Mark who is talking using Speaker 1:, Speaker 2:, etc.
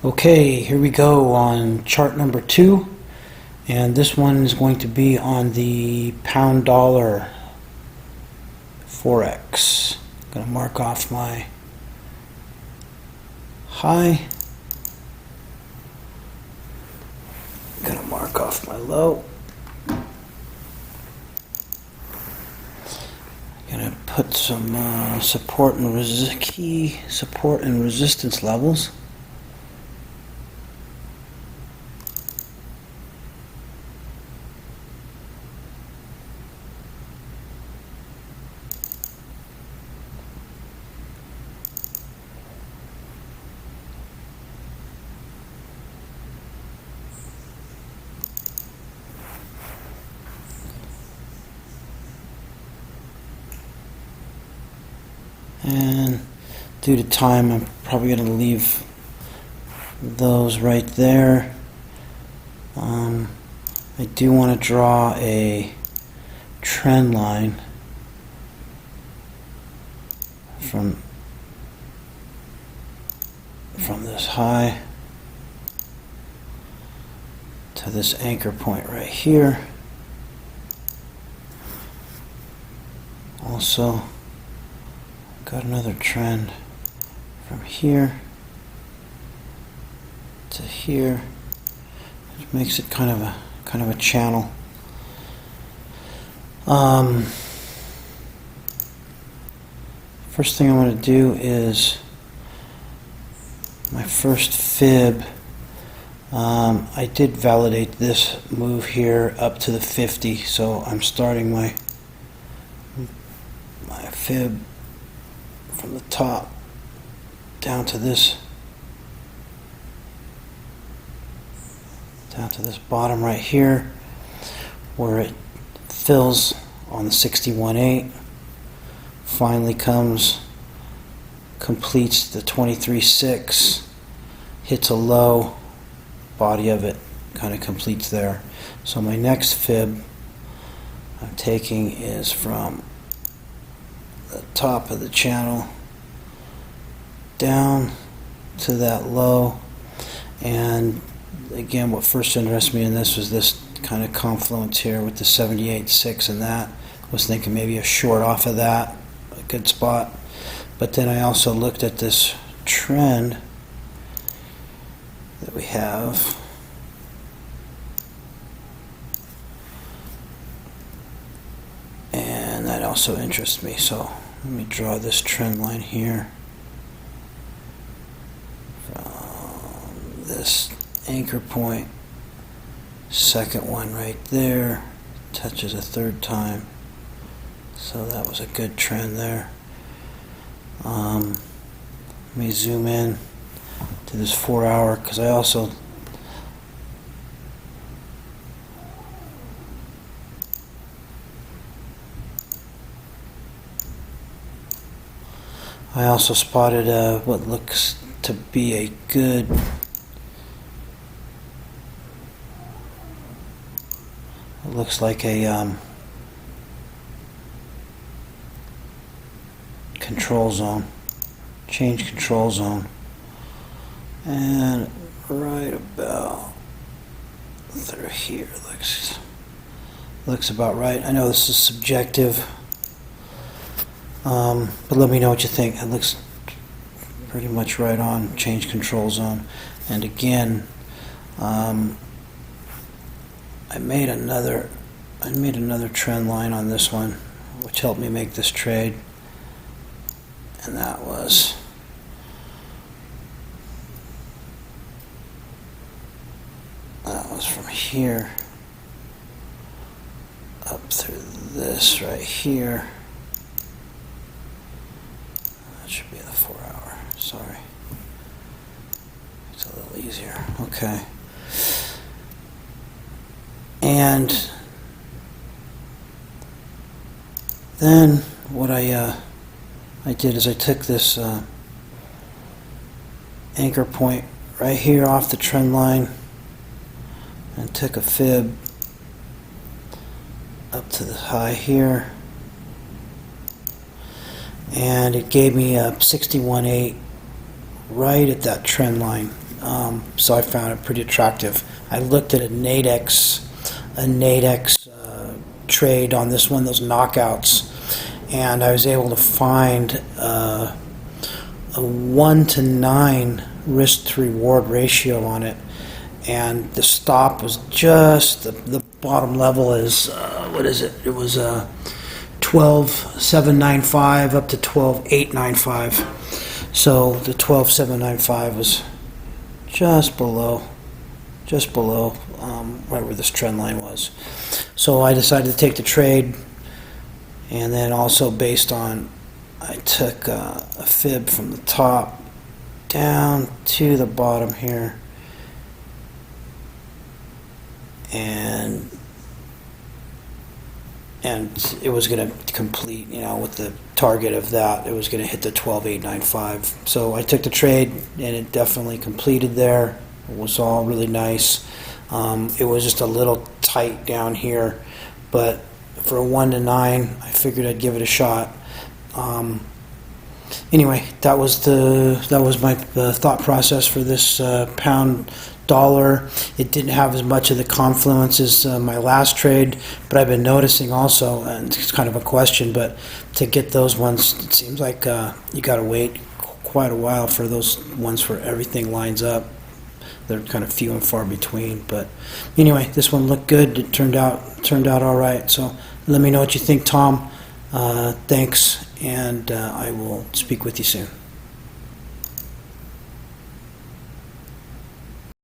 Speaker 1: Okay, here we go on chart number 2, and this one is going to be on the pound dollar forex. I'm going to mark off my high. I'm going to mark off my low. I'm going to put some support and resistance levels. And due to time, I'm probably going to leave those right there. I do want to draw a trend line from this high to this anchor point right here. Also, got another trend from here to here. It makes it kind of a channel. First thing I'm going to do is my first fib. I did validate this move here up to the 50, so I'm starting my fib from the top down to this bottom right here, where it fills on the 61.8, finally completes the 23.6, hits a low, body of it kind of completes there. So my next fib I'm taking is from the top of the channel down to that low, and again, what first interested me in this was this kind of confluence here with the 78.6, and that was thinking maybe a short off of that, a good spot. But then I also looked at this trend that we have, and that also interests me. So let me draw this trend line here from this anchor point, second one right there, touches a third time, so that was a good trend there. Let me zoom in to this 4 hour, because I also spotted what looks to be a good looks like a control zone, change control zone, and right about through here looks about right. I know this is subjective, but let me know what you think. It looks pretty much right on change control zone. And again, I made another trend line on this one, which helped me make this trade, and that was from here up through this right here. That should be the 4 hour. Sorry, it's a little easier. Okay. And then what I did is I took this anchor point right here off the trend line and took a fib up to the high here, and it gave me a 61.8 right at that trend line so I found it pretty attractive. I looked at a Nadex trade on this one, those knockouts, and I was able to find a 1-to-9 risk to reward ratio on it, and the stop was just the bottom level is what is it? It was 12,795 up to 12,895. So the 12,795 was just below right where this trend line was. So I decided to take the trade, and then also based on, I took a fib from the top down to the bottom here, and it was going to complete, with the target of that, it was going to hit the 12,895. So I took the trade, and it definitely completed there. It was all really nice. It was just a little tight down here, but for a 1-to-9, I figured I'd give it a shot. Anyway, that was my thought process for this pound dollar. It didn't have as much of the confluence as my last trade, but I've been noticing also, and it's kind of a question, but to get those ones, it seems like you got to wait quite a while for those ones where everything lines up. They're kind of few and far between, but anyway, this one looked good. It turned out all right. So let me know what you think, Tom. Thanks, and I will speak with you soon.